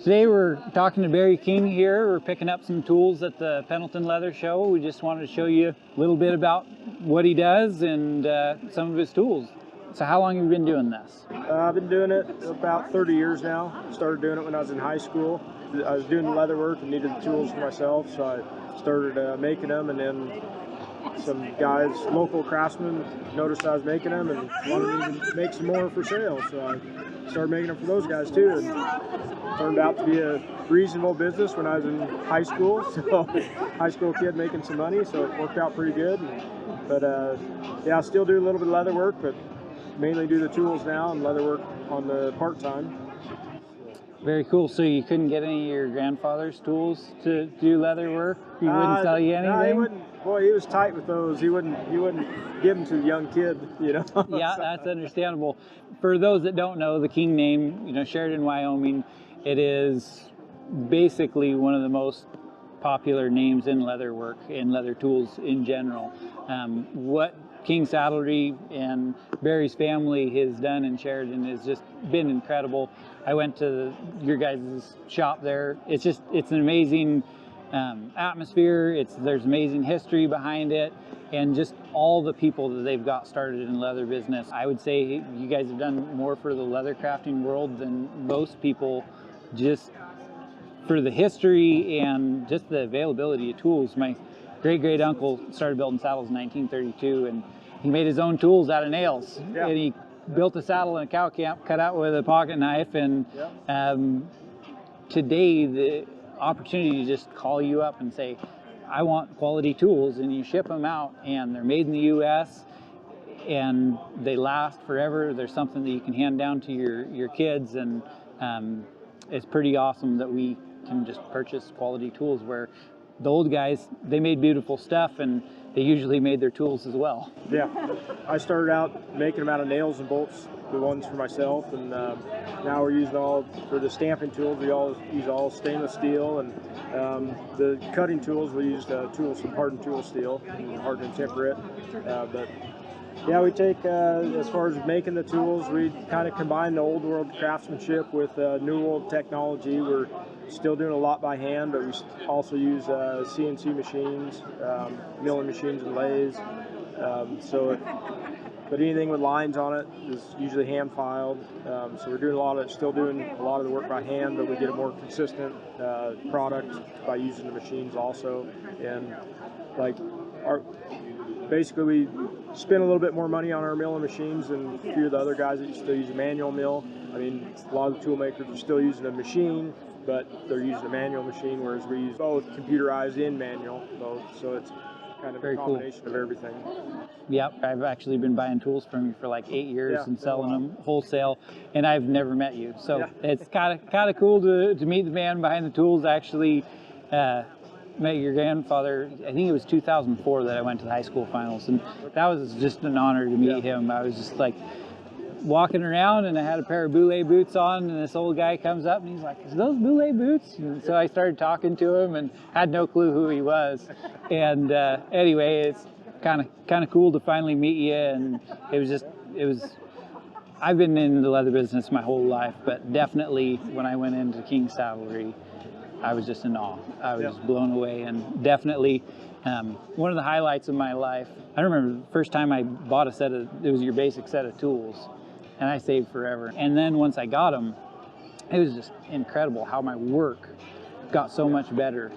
Today we're talking to Barry King here. We're picking up some tools at the Pendleton Leather Show. We just wanted to show you a little bit about what he does and some of his tools. So how long have you been doing this? I've been doing it about 30 years now. Started doing it when I was in high school. I was doing the leather work and needed the tools for myself, so I started making them, and then some guys, local craftsmen, noticed I was making them and wanted me to make some more for sale, so I started making them for those guys too, and it turned out to be a reasonable business when I was in high school. So high school kid making some money, so it worked out pretty good. But yeah, I still do a little bit of leather work, but mainly do the tools now and leather work on the part-time. Very cool. So you couldn't get any of your grandfather's tools to do leather work? He wouldn't sell you anything? No, he wouldn't. Boy, he was tight with those. He wouldn't give them to the young kid, you know. Yeah, that's understandable. For those that don't know, the King name, you know, Sheridan, Wyoming, it is basically one of the most popular names in leather work and leather tools in general. What King Saddlery and Barry's family has done in Sheridan has just been incredible. I went to your guys' shop there. It's an amazing atmosphere. There's amazing history behind it, and just all the people that they've got started in leather business. I would say you guys have done more for the leather crafting world than most people, just for the history and just the availability of tools. My great uncle started building saddles in 1932, and he made his own tools out of nails. Yeah. And he built a saddle in a cow camp, cut out with a pocket knife. And today, the opportunity to just call you up and say, I want quality tools, and you ship them out, and they're made in the U.S. and they last forever. There's something that you can hand down to your kids, and it's pretty awesome that we can just purchase quality tools, where the old guys, they made beautiful stuff, and they usually made their tools as well. Yeah, I started out making them out of nails and bolts, the ones for myself, and now we're using all, for the stamping tools, we use all stainless steel, and the cutting tools, we use tools from hardened tool steel, hardened and temperate. But yeah, we take, as far as making the tools, we kind of combine the old world craftsmanship with new world technology. We're still doing a lot by hand, but we also use CNC machines, milling machines and lathes. But anything with lines on it is usually hand filed. So we're doing still doing a lot of the work by hand, but we get a more consistent product by using the machines also. And like basically we spend a little bit more money on our milling machines than a few of the other guys that still use a manual mill. I mean, a lot of the tool makers are still using a machine, but they're using a manual machine, whereas we use both computerized and manual, both. So it's kind of a combination of everything. Yep, I've actually been buying tools from you for like 8 years and selling them wholesale, and I've never met you. So it's kind of cool to meet the man behind the tools. I actually met your grandfather, I think it was 2004 that I went to the high school finals, and that was just an honor to meet him. I was just like walking around, and I had a pair of boule boots on, and this old guy comes up and he's like, "Is those boule boots?" And so I started talking to him and had no clue who he was. And anyway, it's kind of cool to finally meet you. And I've been in the leather business my whole life, but definitely when I went into King Saddlery, I was just in awe. I was blown away, and definitely one of the highlights of my life. I remember the first time I bought it was your basic set of tools, and I saved forever. And then once I got them, it was just incredible how my work got so much better.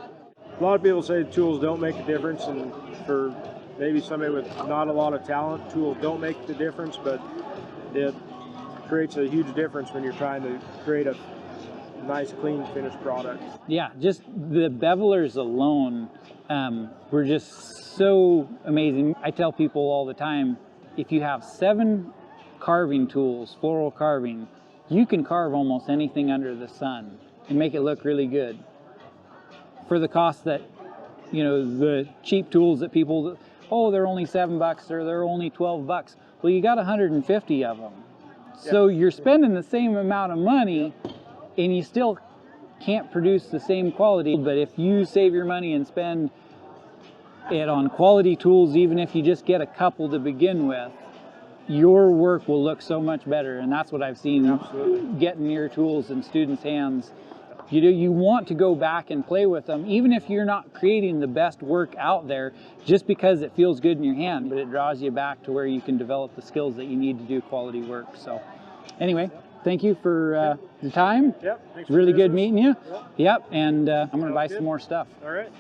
A lot of people say tools don't make a difference, and for maybe somebody with not a lot of talent, tools don't make the difference, but it creates a huge difference when you're trying to create a nice, clean, finished product. Yeah, just the bevelers alone were just so amazing. I tell people all the time, if you have 7 carving tools, floral carving, you can carve almost anything under the sun and make it look really good. For the cost that, you know, the cheap tools that people, oh, they're only $7 or they're only $12. Well, you got 150 of them. So you're spending the same amount of money, and you still can't produce the same quality. But if you save your money and spend it on quality tools, even if you just get a couple to begin with, your work will look so much better. And that's what I've seen. Getting your tools in students' hands. You want to go back and play with them, even if you're not creating the best work out there, just because it feels good in your hand, but it draws you back to where you can develop the skills that you need to do quality work. So anyway, thank you for the time. Yep. Thanks really for good business. meeting you. Yep. And I'm going to buy Sounds some good. more stuff. All right.